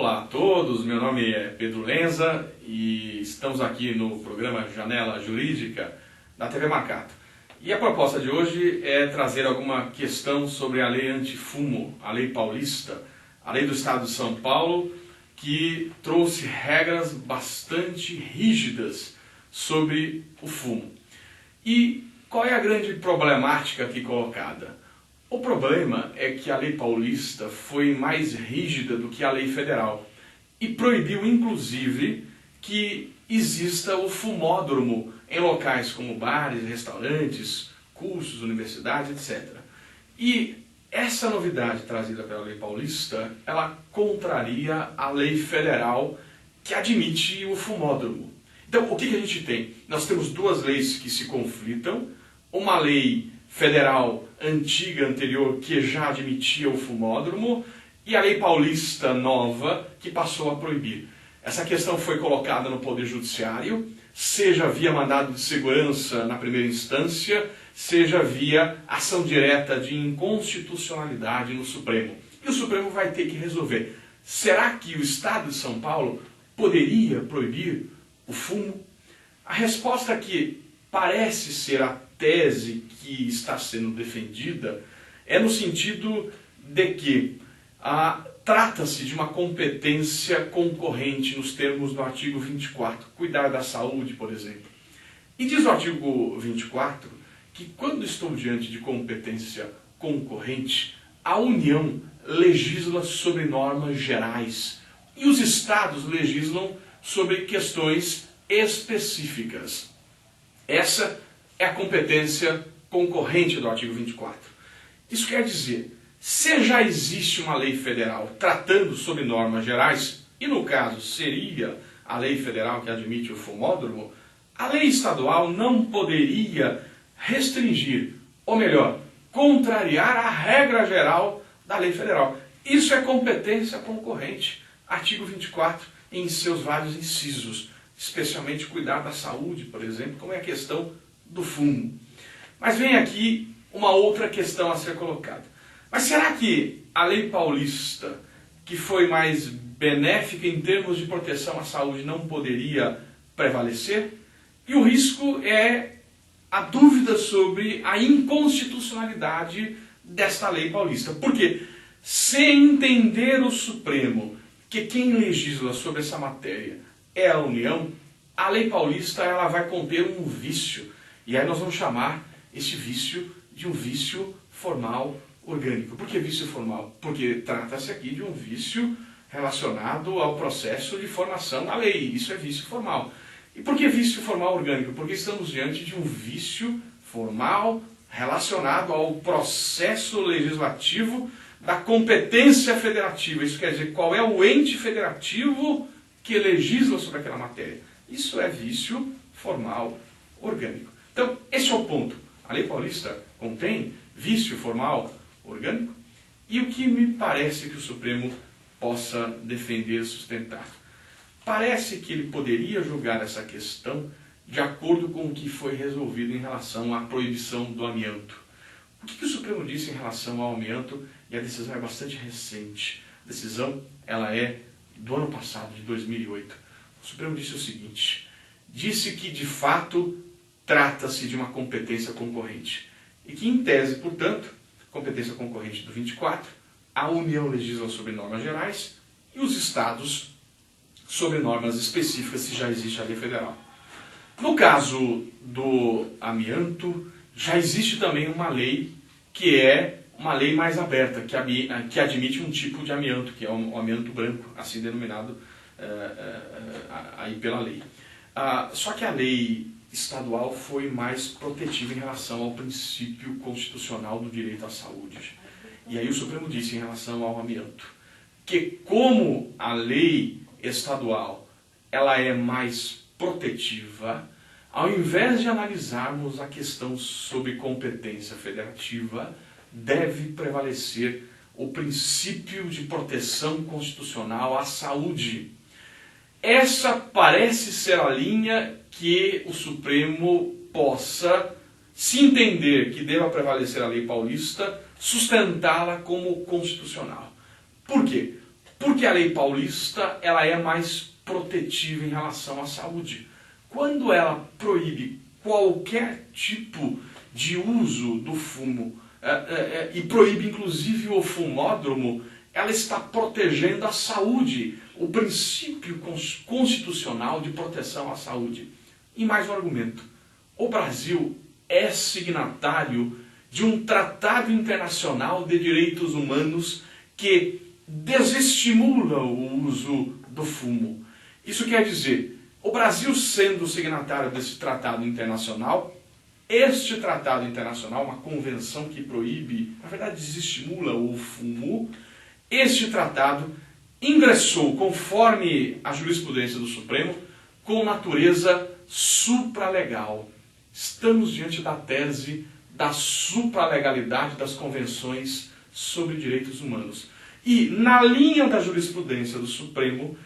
Olá a todos, meu nome é Pedro Lenza e estamos aqui no programa Janela Jurídica da TV Marcato. E a proposta de hoje é trazer alguma questão sobre a lei antifumo, a lei paulista, a lei do Estado de São Paulo, que trouxe regras bastante rígidas sobre o fumo. E qual é a grande problemática aqui colocada? O problema é que a lei paulista foi mais rígida do que a lei federal e proibiu, inclusive, que exista o fumódromo em locais como bares, restaurantes, cursos, universidades, etc. E essa novidade trazida pela lei paulista, ela contraria a lei federal que admite o fumódromo. Então, o que a gente tem? Nós temos duas leis que se conflitam, uma lei federal antiga, anterior, que já admitia o fumódromo, e a lei paulista nova, que passou a proibir. Essa questão foi colocada no Poder Judiciário, seja via mandado de segurança na primeira instância, seja via ação direta de inconstitucionalidade no Supremo. E o Supremo vai ter que resolver. Será que o Estado de São Paulo poderia proibir o fumo? A resposta que parece ser a tese que está sendo defendida é no sentido de que trata-se de uma competência concorrente nos termos do artigo 24, cuidar da saúde, por exemplo. E diz o artigo 24 que quando estou diante de competência concorrente, a União legisla sobre normas gerais e os estados legislam sobre questões específicas. Essa é a competência concorrente do artigo 24. Isso quer dizer, se já existe uma lei federal tratando sobre normas gerais, e no caso seria a lei federal que admite o fumódromo, a lei estadual não poderia restringir, ou melhor, contrariar a regra geral da lei federal. Isso é competência concorrente, artigo 24, em seus vários incisos, especialmente cuidar da saúde, por exemplo, como é a questão do fumo. Mas vem aqui uma outra questão a ser colocada. Mas será que a lei paulista, que foi mais benéfica em termos de proteção à saúde, não poderia prevalecer? E o risco é a dúvida sobre a inconstitucionalidade desta lei paulista. Porque se entender o Supremo que quem legisla sobre essa matéria é a União, a lei paulista ela vai conter um vício. E aí nós vamos chamar esse vício de um vício formal orgânico. Por que vício formal? Porque trata-se aqui de um vício relacionado ao processo de formação da lei. Isso é vício formal. E por que vício formal orgânico? Porque estamos diante de um vício formal relacionado ao processo legislativo da competência federativa. Isso quer dizer, qual é o ente federativo que legisla sobre aquela matéria. Isso é vício formal orgânico. Então, esse é o ponto. A lei paulista contém vício formal orgânico e o que me parece que o Supremo possa defender e sustentar. Parece que ele poderia julgar essa questão de acordo com o que foi resolvido em relação à proibição do amianto. O que o Supremo disse em relação ao amianto? E a decisão é bastante recente. A decisão ela é do ano passado, de 2008. O Supremo disse o seguinte, disse que de fato trata-se de uma competência concorrente e que em tese, portanto, competência concorrente do 24, a União legisla sobre normas gerais e os estados sobre normas específicas se já existe a lei federal. No caso do amianto, já existe também uma lei que é uma lei mais aberta, que admite um tipo de amianto, que é o amianto branco, assim denominado aí pela lei. Só que a lei estadual foi mais protetiva em relação ao princípio constitucional do direito à saúde. E aí o Supremo disse em relação ao amianto, que como a lei estadual ela é mais protetiva, ao invés de analisarmos a questão sobre competência federativa, deve prevalecer o princípio de proteção constitucional à saúde. Essa parece ser a linha que o Supremo possa, se entender que deva prevalecer a lei paulista, sustentá-la como constitucional. Por quê? Porque a lei paulista ela é mais protetiva em relação à saúde. Quando ela proíbe qualquer tipo de uso do fumo e proíbe inclusive o fumódromo, ela está protegendo a saúde, o princípio constitucional de proteção à saúde. E mais um argumento. O Brasil é signatário de um tratado internacional de direitos humanos que desestimula o uso do fumo. Isso quer dizer, o Brasil sendo signatário desse tratado internacional, este tratado internacional, uma convenção que proíbe, na verdade desestimula o fumo, este tratado ingressou, conforme a jurisprudência do Supremo, com natureza supralegal. Estamos diante da tese da supralegalidade das convenções sobre direitos humanos. E, na linha da jurisprudência do Supremo,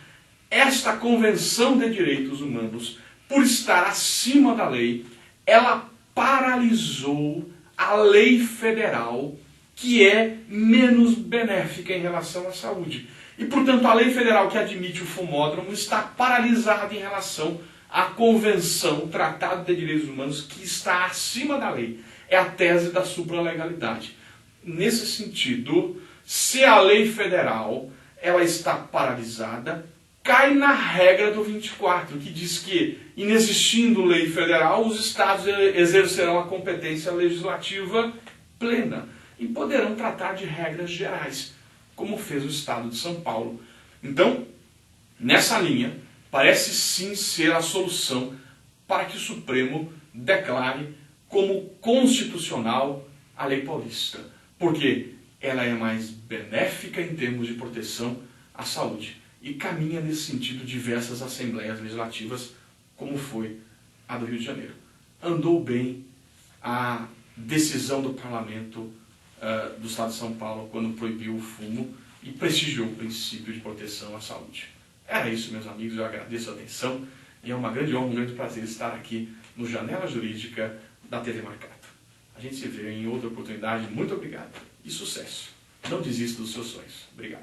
esta Convenção de Direitos Humanos, por estar acima da lei, ela paralisou a lei federal, que é menos benéfica em relação à saúde. E, portanto, a lei federal que admite o fumódromo está paralisada em relação à Convenção, Tratado de Direitos Humanos, que está acima da lei. É a tese da supralegalidade. Nesse sentido, se a lei federal ela está paralisada, cai na regra do 24, que diz que, inexistindo lei federal, os estados exercerão a competência legislativa plena e poderão tratar de regras gerais, como fez o estado de São Paulo. Então, nessa linha, parece sim ser a solução para que o Supremo declare como constitucional a lei paulista, porque ela é mais benéfica em termos de proteção à saúde e caminha nesse sentido diversas assembleias legislativas, como foi a do Rio de Janeiro. Andou bem a decisão do parlamento do estado de São Paulo quando proibiu o fumo e prestigiou o princípio de proteção à saúde. Era isso, meus amigos, eu agradeço a atenção e é uma grande honra, um grande prazer estar aqui no Janela Jurídica da TV Marcato. A gente se vê em outra oportunidade. Muito obrigado e sucesso. Não desista dos seus sonhos. Obrigado.